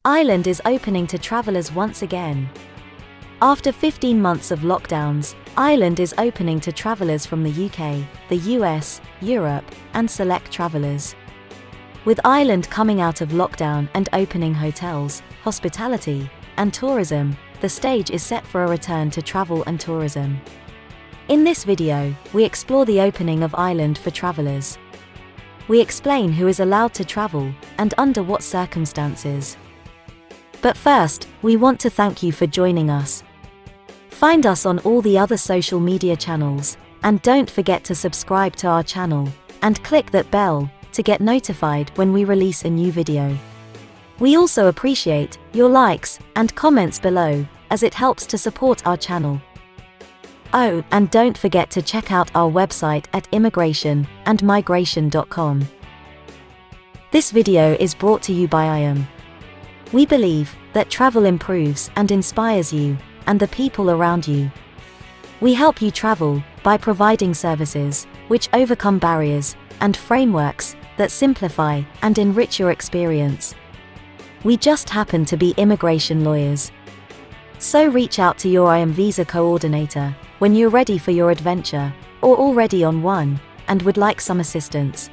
Ireland is opening to travellers once again. After 15 months of lockdowns, Ireland is opening to travellers from the UK, the US, Europe, and select travellers. With Ireland coming out of lockdown and opening hotels, hospitality, and tourism, the stage is set for a return to travel and tourism. In this video, we explore the opening of Ireland for travellers. We explain who is allowed to travel, and under what circumstances. But first, we want to thank you for joining us. Find us on all the other social media channels, and don't forget to subscribe to our channel, and click that bell, to get notified when we release a new video. We also appreciate your likes and comments below, as it helps to support our channel. Oh, and don't forget to check out our website at immigration&migration.com. This video is brought to you by IAM. We believe that travel improves and inspires you, and the people around you. We help you travel by providing services which overcome barriers and frameworks that simplify and enrich your experience. We just happen to be immigration lawyers. So reach out to your IAM visa coordinator when you're ready for your adventure, or already on one, and would like some assistance.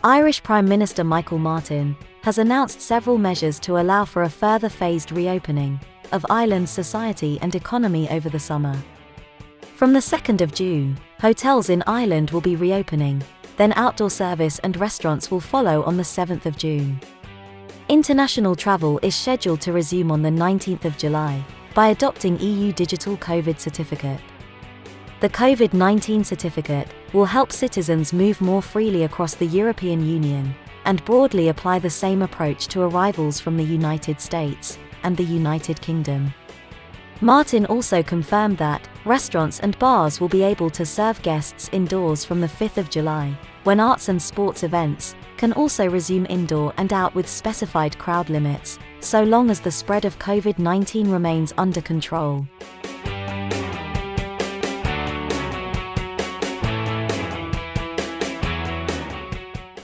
Irish Prime Minister Micheál Martin has announced several measures to allow for a further phased reopening of Ireland's society and economy over the summer. From the 2nd of June, hotels in Ireland will be reopening, then outdoor service and restaurants will follow on the 7th of June. International travel is scheduled to resume on the 19th of July by adopting EU Digital COVID Certificate. The COVID-19 certificate will help citizens move more freely across the European Union and broadly apply the same approach to arrivals from the United States and the United Kingdom. Martin also confirmed that restaurants and bars will be able to serve guests indoors from the 5th of July, when arts and sports events can also resume indoor and out with specified crowd limits, so long as the spread of COVID-19 remains under control.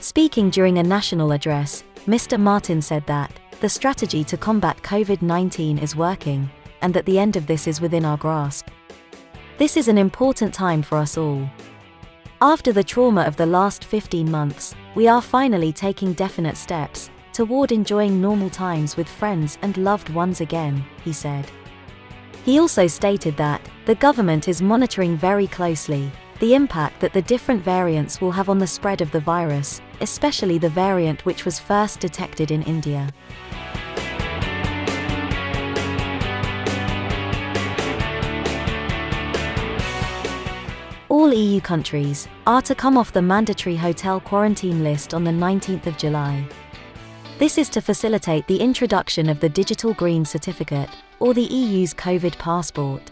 Speaking during a national address, Mr. Martin said that the strategy to combat COVID-19 is working, and that the end of this is within our grasp. This is an important time for us all. After the trauma of the last 15 months, we are finally taking definite steps toward enjoying normal times with friends and loved ones again, he said. He also stated that the government is monitoring very closely the impact that the different variants will have on the spread of the virus, especially the variant which was first detected in India. All EU countries are to come off the mandatory hotel quarantine list on the 19th of July. This is to facilitate the introduction of the Digital Green Certificate, or the EU's COVID passport.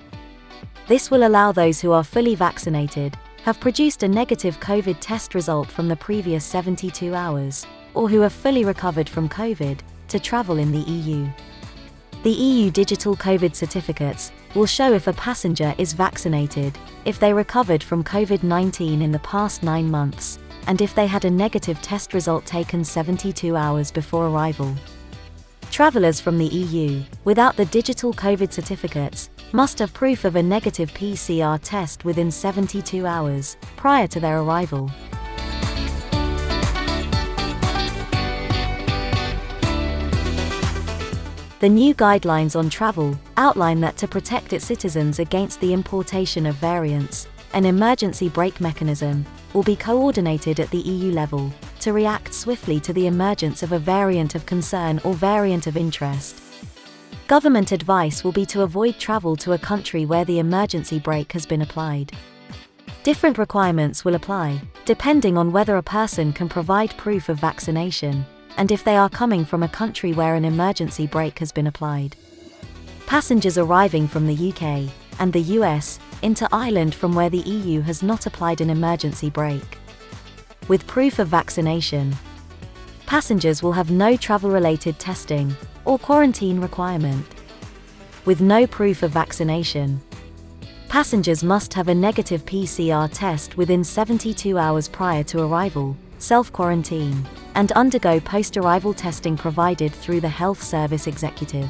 This will allow those who are fully vaccinated, have produced a negative COVID test result from the previous 72 hours, or who have fully recovered from COVID, to travel in the EU. The EU Digital COVID Certificates will show if a passenger is vaccinated, if they recovered from COVID-19 in the past 9 months, and if they had a negative test result taken 72 hours before arrival. Travellers from the EU, without the digital COVID certificates, must have proof of a negative PCR test within 72 hours prior to their arrival. The new guidelines on travel outline that to protect its citizens against the importation of variants, an emergency brake mechanism will be coordinated at the EU level to react swiftly to the emergence of a variant of concern or variant of interest. Government advice will be to avoid travel to a country where the emergency brake has been applied. Different requirements will apply, depending on whether a person can provide proof of vaccination, and if they are coming from a country where an emergency brake has been applied. Passengers arriving from the UK and the US into Ireland from where the EU has not applied an emergency brake. With proof of vaccination, passengers will have no travel-related testing or quarantine requirement. With no proof of vaccination, Passengers must have a negative PCR test within 72 hours prior to arrival, self-quarantine, and undergo post-arrival testing provided through the health service executive.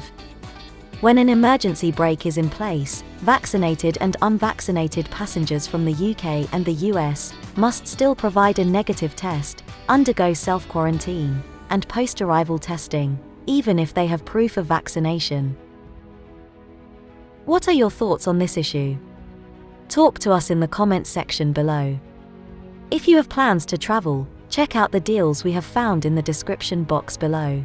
When an emergency brake is in place, vaccinated and unvaccinated passengers from the UK and the US must still provide a negative test, undergo self-quarantine, and post-arrival testing, even if they have proof of vaccination. What are your thoughts on this issue? Talk to us in the comments section below. If you have plans to travel, check out the deals we have found in the description box below.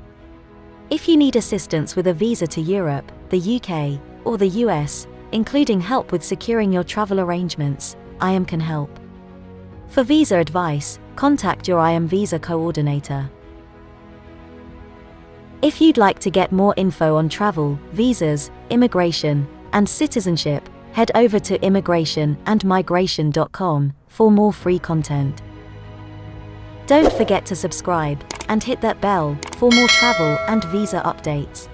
If you need assistance with a visa to Europe, the UK, or the US, including help with securing your travel arrangements, IAM can help. For visa advice, contact your IAM visa coordinator. If you'd like to get more info on travel, visas, immigration, and citizenship, head over to immigrationandmigration.com for more free content. Don't forget to subscribe and hit that bell for more travel and visa updates.